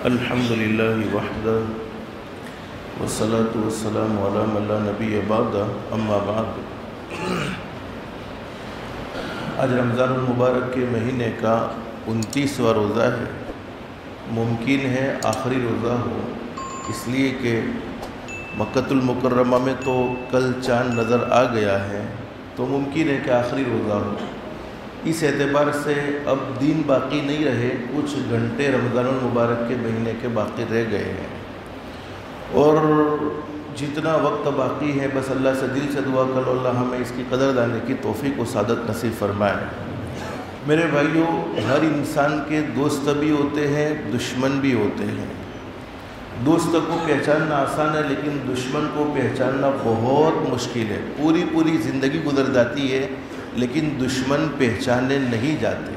الحمدللہ وحدہ والصلاة والسلام علی من لا نبی بعدہ اما بعد۔ آج رمضان المبارک کے مہینے کا 29واں روزہ ہے۔ ممکن ہے آخری روزہ ہو، اس لیے کہ مکۃ المکرمہ میں تو کل چاند نظر آ گیا ہے، تو ممکن ہے کہ آخری روزہ ہو۔ اس اعتبار سے اب دن باقی نہیں رہے، کچھ گھنٹے رمضان المبارک کے مہینے کے باقی رہ گئے ہیں، اور جتنا وقت باقی ہے بس اللہ سے دل سے دعا کرو اللہ ہمیں اس کی قدر دانے کی توفیق و سعادت نصیب فرمائے۔ میرے بھائیوں، ہر انسان کے دوست بھی ہوتے ہیں، دشمن بھی ہوتے ہیں۔ دوست کو پہچاننا آسان ہے، لیکن دشمن کو پہچاننا بہت مشکل ہے۔ پوری زندگی گزر جاتی ہے لیکن دشمن پہچانے نہیں جاتے،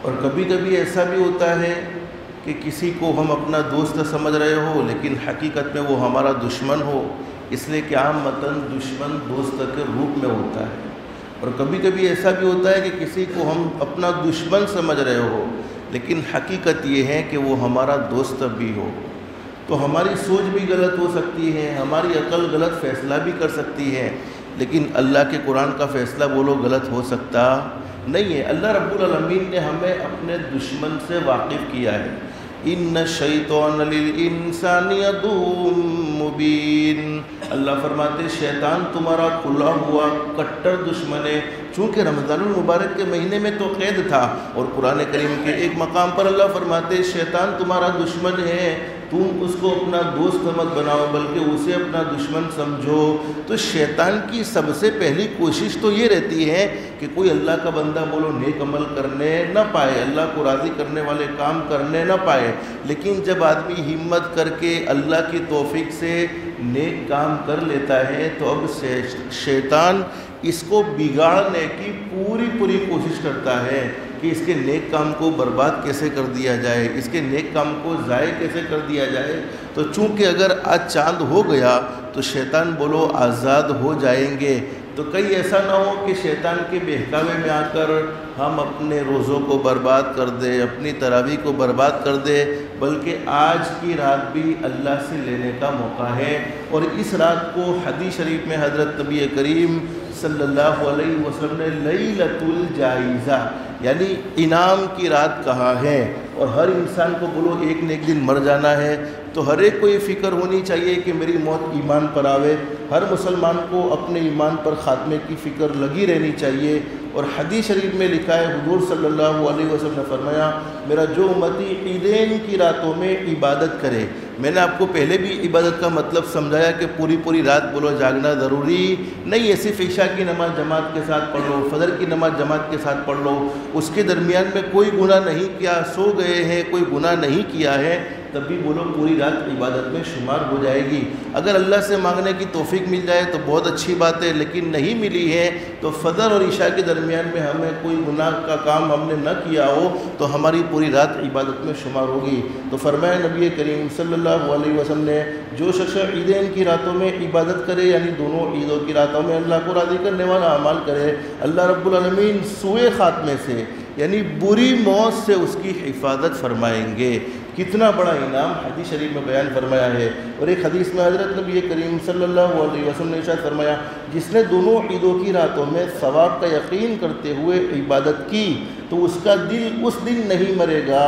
اور کبھی کبھی ایسا بھی ہوتا ہے کہ کسی کو ہم اپنا دوست سمجھ رہے ہو لیکن حقیقت میں وہ ہمارا دشمن ہو، اس لیے کہ عامةً دشمن دوست کے روپ میں ہوتا ہے۔ اور کبھی کبھی ایسا بھی ہوتا ہے کہ کسی کو ہم اپنا دشمن سمجھ رہے ہو لیکن حقیقت یہ ہے کہ وہ ہمارا دوست بھی ہو۔ تو ہماری سوچ بھی غلط ہو سکتی ہے، ہماری عقل غلط فیصلہ بھی کر سکتی ہے، لیکن اللہ کے قرآن کا فیصلہ وہ لوگ غلط ہو سکتا نہیں ہے۔ اللہ رب العالمین نے ہمیں اپنے دشمن سے واقف کیا ہے۔ ان الشیطان للانسان عدو مبین، اللہ فرماتے شیطان تمہارا کھلا ہوا کٹر دشمن ہے۔ چونکہ رمضان المبارک کے مہینے میں تو قید تھا، اور قرآن کریم کے ایک مقام پر اللہ فرماتے شیطان تمہارا دشمن ہے، تم اس کو اپنا دوست مت بناؤ بلکہ اسے اپنا دشمن سمجھو۔ تو شیطان کی سب سے پہلی کوشش تو یہ رہتی ہے کہ کوئی اللہ کا بندہ بولو نیک عمل کرنے نہ پائے، اللہ کو راضی کرنے والے کام کرنے نہ پائے۔ لیکن جب آدمی ہمت کر کے اللہ کی توفیق سے نیک کام کر لیتا ہے تو اب شیطان اس کو بگاڑنے کی پوری کوشش کرتا ہے کہ اس کے نیک کام کو برباد کیسے کر دیا جائے، اس کے نیک کام کو ضائع کیسے کر دیا جائے۔ تو چونکہ اگر آج چاند ہو گیا تو شیطان بولو آزاد ہو جائیں گے، تو کہیں ایسا نہ ہو کہ شیطان کے بہکاوے میں آ کر ہم اپنے روزوں کو برباد کر دیں، اپنی تراویح کو برباد کر دیں، بلکہ آج کی رات بھی اللہ سے لینے کا موقع ہے۔ اور اس رات کو حدیث شریف میں حضرت نبی کریم صلی اللہ علیہ وسلم نے لیلۃ الجائزہ یعنی انعام کی رات کہا ہے۔ اور ہر انسان کو بولو ایک نہ ایک دن مر جانا ہے، تو ہر ایک کو یہ فکر ہونی چاہیے کہ میری موت ایمان پر آوے۔ ہر مسلمان کو اپنے ایمان پر خاتمے کی فکر لگی رہنی چاہیے۔ اور حدیث شریف میں لکھا ہے حضور صلی اللہ علیہ وسلم نے فرمایا میرا جو امتی عیدین کی راتوں میں عبادت کرے۔ میں نے آپ کو پہلے بھی عبادت کا مطلب سمجھایا کہ پوری رات بولو جاگنا ضروری نہیں ہے، صرف عشاء کی نماز جماعت کے ساتھ پڑھ لو، فجر کی نماز جماعت کے ساتھ پڑھ لو، اس کے درمیان میں کوئی گناہ نہیں کیا، سو گئے ہیں کوئی گناہ نہیں کیا ہے، تب بھی بولو پوری رات عبادت میں شمار ہو جائے گی۔ اگر اللہ سے مانگنے کی توفیق مل جائے تو بہت اچھی بات ہے، لیکن نہیں ملی ہے تو فجر اور عشاء کے درمیان میں ہمیں کوئی گناہ کا کام ہم نے نہ کیا ہو تو ہماری پوری رات عبادت میں شمار ہوگی۔ تو فرمایا نبی کریم صلی اللہ علیہ وسلم نے جو شخص عیدین کی راتوں میں عبادت کرے، یعنی دونوں عیدوں کی راتوں میں اللہ کو راضی کرنے والا اعمال کرے، اللہ رب العالمین سوئے خاتمے سے یعنی بری موت سے اس کی حفاظت فرمائیں گے۔ کتنا بڑا انعام حدیث شریف میں بیان فرمایا ہے۔ اور ایک حدیث میں حضرت نبی کریم صلی اللہ علیہ وسلم نے ارشاد فرمایا جس نے دونوں عیدوں کی راتوں میں ثواب کا یقین کرتے ہوئے عبادت کی تو اس کا دل اس دن نہیں مرے گا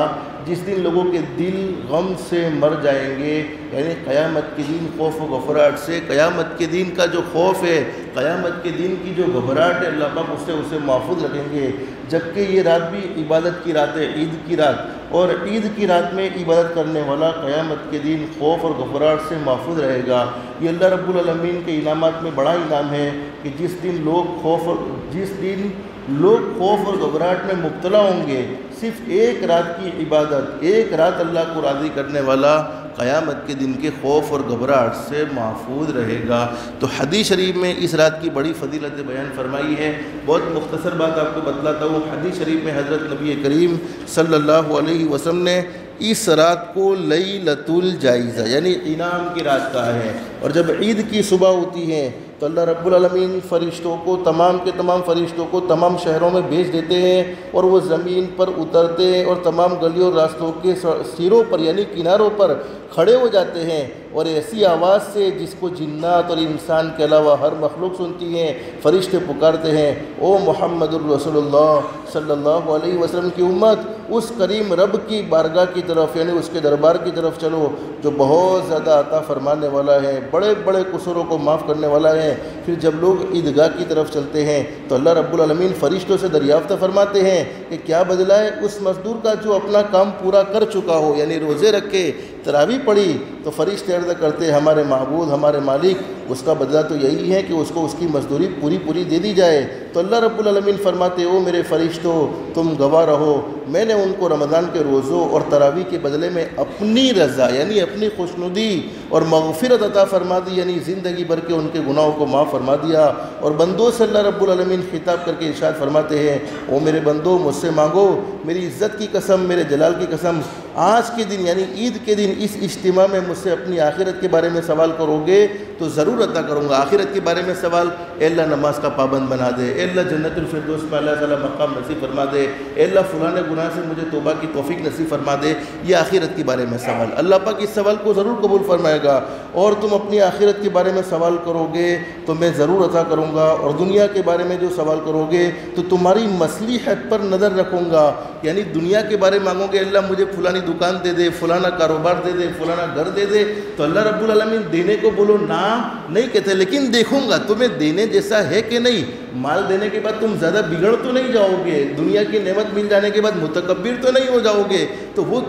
جس دن لوگوں کے دل غم سے مر جائیں گے، یعنی قیامت کے دن خوف و گھبراہٹ سے۔ قیامت کے دن کا جو خوف ہے، قیامت کے دن کی جو گھبراہٹ ہے، اللہ پاک اسے محفوظ رکھیں گے۔ جبکہ یہ رات بھی عبادت کی رات ہے، عید کی رات، اور عید کی رات میں عبادت کرنے والا قیامت کے دن خوف اور گھبراہٹ سے محفوظ رہے گا۔ یہ اللہ رب العالمین کے انعامات میں بڑا انعام ہے کہ جس دن لوگ خوف اور گھبراہٹ میں مبتلا ہوں گے، صرف ایک رات کی عبادت، ایک رات اللہ کو راضی کرنے والا قیامت کے دن کے خوف اور گھبراہٹ سے محفوظ رہے گا۔ تو حدیث شریف میں اس رات کی بڑی فضیلت بیان فرمائی ہے۔ بہت مختصر بات آپ کو بتلاتا ہوں۔ حدیث شریف میں حضرت نبی کریم صلی اللہ علیہ وسلم نے اس رات کو لیلۃ الجائزہ یعنی انعام کی رات کہا ہے۔ اور جب عید کی صبح ہوتی ہے تو اللہ رب العالمین فرشتوں کو، تمام کے تمام فرشتوں کو تمام شہروں میں بھیج دیتے ہیں، اور وہ زمین پر اترتے ہیں اور تمام گلیوں اور راستوں کے سروں پر یعنی کناروں پر کھڑے ہو جاتے ہیں، اور ایسی آواز سے جس کو جنات اور انسان کے علاوہ ہر مخلوق سنتی ہیں، فرشتے پکارتے ہیں، او محمد الرسول اللہ صلی اللہ علیہ وسلم کی امت، اس کریم رب کی بارگاہ کی طرف یعنی اس کے دربار کی طرف چلو جو بہت زیادہ عطا فرمانے والا ہے، بڑے بڑے قصوروں کو معاف کرنے والا ہے۔ پھر جب لوگ عیدگاہ کی طرف چلتے ہیں تو اللہ رب العالمین فرشتوں سے دریافت فرماتے ہیں کہ کیا بدلہ ہے اس مزدور کا جو اپنا کام پورا کر چکا ہو، یعنی روزے رکھے، تراویح پڑھی، تو فرشتے عرض کرتے ہمارے معبود، ہمارے مالک، اس کا بدلہ تو یہی ہے کہ اس کو اس کی مزدوری پوری دے دی جائے۔ تو اللہ رب العالمین فرماتے او میرے فرشتوں تم گواہ رہو، میں نے ان کو رمضان کے روزوں اور تراویح کے بدلے میں اپنی رضا یعنی اپنی خوشنودی اور مغفرت عطا فرما دی، یعنی زندگی بھر کے ان کے گناہوں کو معاف فرما دیا۔ اور بندوں سے اللہ رب العالمین خطاب کر کے ارشاد فرماتے ہیں او میرے بندوں مجھ سے مانگو، میری عزت کی قسم، میرے جلال کی قسم، آج کے دن یعنی عید کے دن اس اجتماع میں مجھ سے اپنی آخرت کے بارے میں سوال کرو گے تو ضرور عطا کروں گا۔ آخرت کے بارے میں سوال، اے اللہ نماز کا پابند بنا دے، اے اللہ جنت الفردوس میں اللہ تعالیٰ مقام نصیب فرما دے، اے اللہ فلاں گناہ سے مجھے توبہ کی توفیق نصیب فرما دے، یہ آخرت کے بارے میں سوال۔ اللہ پاک اس سوال کو ضرور قبول فرمائے گا۔ اور تم اپنی آخرت کے بارے میں سوال کرو گے تو میں ضرور عطا کروں گا، اور دنیا کے بارے میں جو سوال کرو گے تو تمہاری مصلحت پر نظر رکھوں گا، یعنی دنیا کے بارے مانگو گے اللہ مجھے فلانی دکان دے دے، فلانا کاروبار دے دے، فلانا گھر دے دے، تو اللہ رب العالمین دینے کو بولو نہ نہیں کہتے، لیکن دیکھوں گا تمہیں دینے جیسا ہے کہ نہیں۔ مال دینے کے بعد تم زیادہ بگڑ تو نہیں جاؤ گے، دنیا کی نعمت مل جانے کے بعد متکبر تو نہیں ہو جاؤ گے، تو وہ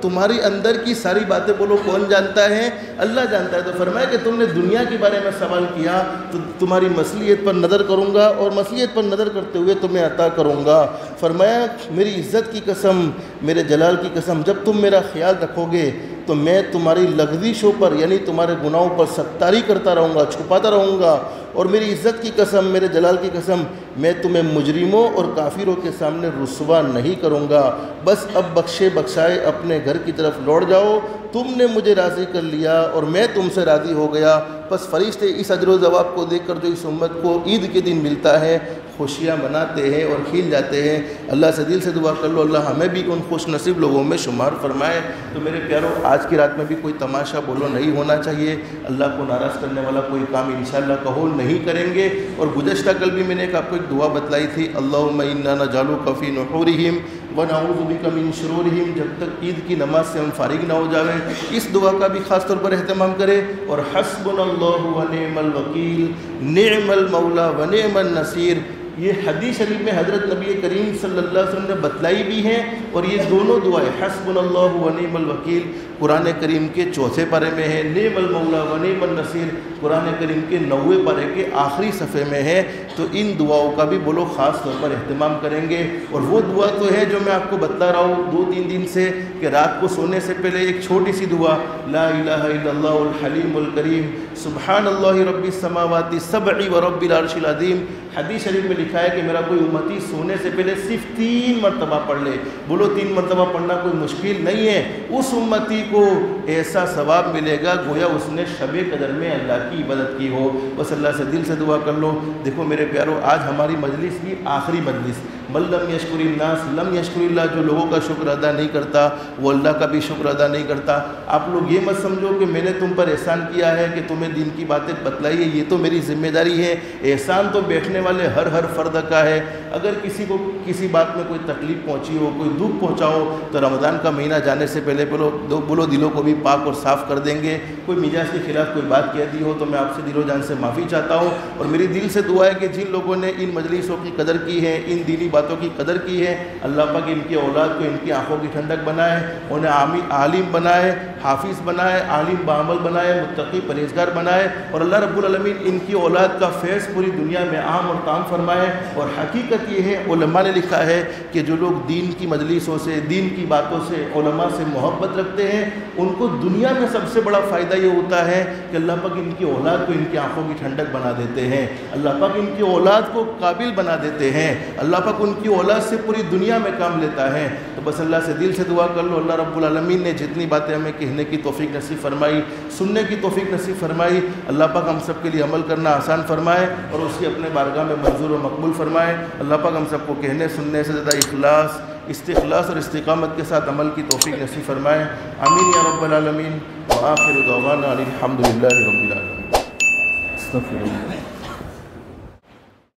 تمہاری اندر کی ساری باتیں بولو کون جانتا ہے؟ اللہ جانتا ہے۔ تو فرمایا کہ تم نے دنیا کے بارے میں سوال کیا تو تمہاری مصلحت پر نظر کروں گا، اور مصلحت پر نظر کرتے ہوئے تمہیں عطا کروں گا۔ فرمایا میری عزت کی قسم، میرے جلال کی قسم، جب تم میرا خیال رکھو گے تو میں تمہاری لغزشوں پر یعنی تمہارے گناہوں پر ستاری کرتا رہوں گا، چھپاتا رہوں گا، اور میری عزت کی قسم، میرے جلال کی قسم، میں تمہیں مجرموں اور کافروں کے سامنے رسوا نہیں کروں گا۔ بس اب بخشے بخشائے اپنے گھر کی طرف لوٹ جاؤ، تم نے مجھے راضی کر لیا اور میں تم سے راضی ہو گیا۔ بس فرشتے اس اجر و ثواب کو دیکھ کر جو اس امت کو عید کے دن ملتا ہے خوشیاں مناتے ہیں اور کھیل جاتے ہیں۔ اللہ سے دل سے دعا کر لو اللہ ہمیں بھی ان خوش نصیب لوگوں میں شمار فرمائے۔ تو میرے پیاروں آج کی رات میں بھی کوئی تماشا بولو نہیں ہونا چاہیے، اللہ کو ناراض کرنے والا کوئی کام انشاءاللہ کہو نہیں کریں گے۔ اور گزشتہ کل بھی میں نے آپ کو ایک دعا بتلائی تھی، اللہم انا نجعلک فی نحورہم ونعوذ بک من شرورہم، جب تک عید کی نماز سے ہم فارغ نہ ہو جائیں اس دعا کا بھی خاص طور پر اہتمام کریں۔ اور حسبنا اللہ ونعم الوکیل، نعم المولا ونعم النصیر، یہ حدیث شریف میں حضرت نبی کریم صلی اللہ علیہ وسلم نے بتلائی بھی ہیں، اور یہ دونوں دعائیں حسبنا اللہ ونعم الوکیل قرآن کریم کے 4 پارے میں ہے، نعم المولا ونعم النصیر قرآن کریم کے 9 پارے کے آخری صفحے میں ہے۔ تو ان دعاؤں کا بھی بولو خاص طور پر اہتمام کریں گے۔ اور وہ دعا تو ہے جو میں آپ کو بتلا رہا ہوں 2-3 دن سے کہ رات کو سونے سے پہلے ایک چھوٹی سی دعا، لا الہ الا اللہ الحلیم الکریم سبحان اللہ رب السماوات السبع ورب العرش العظیم۔ حدیث شریف میں لکھا ہے کہ میرا کوئی امتی سونے سے پہلے صرف 3 مرتبہ پڑھ لے، بولو 3 مرتبہ پڑھنا کوئی مشکل نہیں ہے، اس امتی کو ایسا ثواب ملے گا گویا اس نے شب قدر میں اللہ کی عبادت کی ہو۔ بس اللہ سے دل سے دعا کر لو۔ دیکھو میرے پیارو آج ہماری مجلس کی آخری مجلس، من لم یشکر الناس لم یشکر اللہ، جو لوگوں کا شکر ادا نہیں کرتا وہ اللہ کا بھی شکر ادا نہیں کرتا۔ آپ لوگ یہ مت سمجھو کہ میں نے تم پر احسان کیا ہے کہ تمہیں دین کی باتیں بتلائی ہے، یہ تو میری ذمہ داری ہے۔ احسان تو بیٹھنے والے ہر فرد کا ہے۔ اگر کسی کو کسی بات میں کوئی تکلیف پہنچی ہو، کوئی دکھ پہنچا ہو تو رمضان کا مہینہ جانے سے پہلے بولو دلوں کو بھی پاک اور صاف کر دیں گے۔ کوئی مزاج کے خلاف کوئی بات کہہ دی ہو تو میں آپ سے دل و جان سے معافی چاہتا ہوں، اور میری دل سے دعا ہے کہ جن لوگوں نے ان مجلسوں کی قدر کی ہے، ان دینی باتوں کی قدر کی ہے، اللہ پاک ان کی اولاد کو ان کی آنکھوں کی ٹھنڈک بنائے، انہیں عالم بنائے، حافظ بنائے، عالم بعمل بنائے، متقی پرہیزگار بنائے، اور اللہ رب العالمین ان کی اولاد کا فیض پوری دنیا میں عام اور تام فرمائے۔ اور حقیقت یہ ہے علماء نے لکھا ہے کہ جو لوگ دین کی مجلسوں سے، دین کی باتوں سے، علماء سے محبت رکھتے ہیں ان کو دنیا میں سب سے بڑا فائدہ یہ ہوتا ہے کہ اللہ پاک ان کی اولاد کو ان کی آنکھوں کی ٹھنڈک بنا دیتے ہیں، اللہ پاک ان کی اولاد کو قابل بنا دیتے ہیں، اللہ پاک ان کی اولاد سے پوری دنیا میں کام لیتا ہے۔ تو بس اللہ سے دل سے دعا کر لو، اللہ رب العالمین نے جتنی باتیں ہمیں کہنے کی توفیق نصیب فرمائی، سننے کی توفیق نصیب فرمائی، اللہ پاک ہم سب کے لیے عمل کرنا آسان فرمائے اور اسی اپنے بارگاہ میں منظور و مقبول فرمائے۔ اللہ پاک ہم سب کو کہنے سننے سے زیادہ اخلاص، استخلاص اور استقامت کے ساتھ عمل کی توفیق نصیب فرمائے، آمین یا رب العالمین۔ وآخر دعوانا الحمد للہ رب العالمین۔ استغفر اللہ۔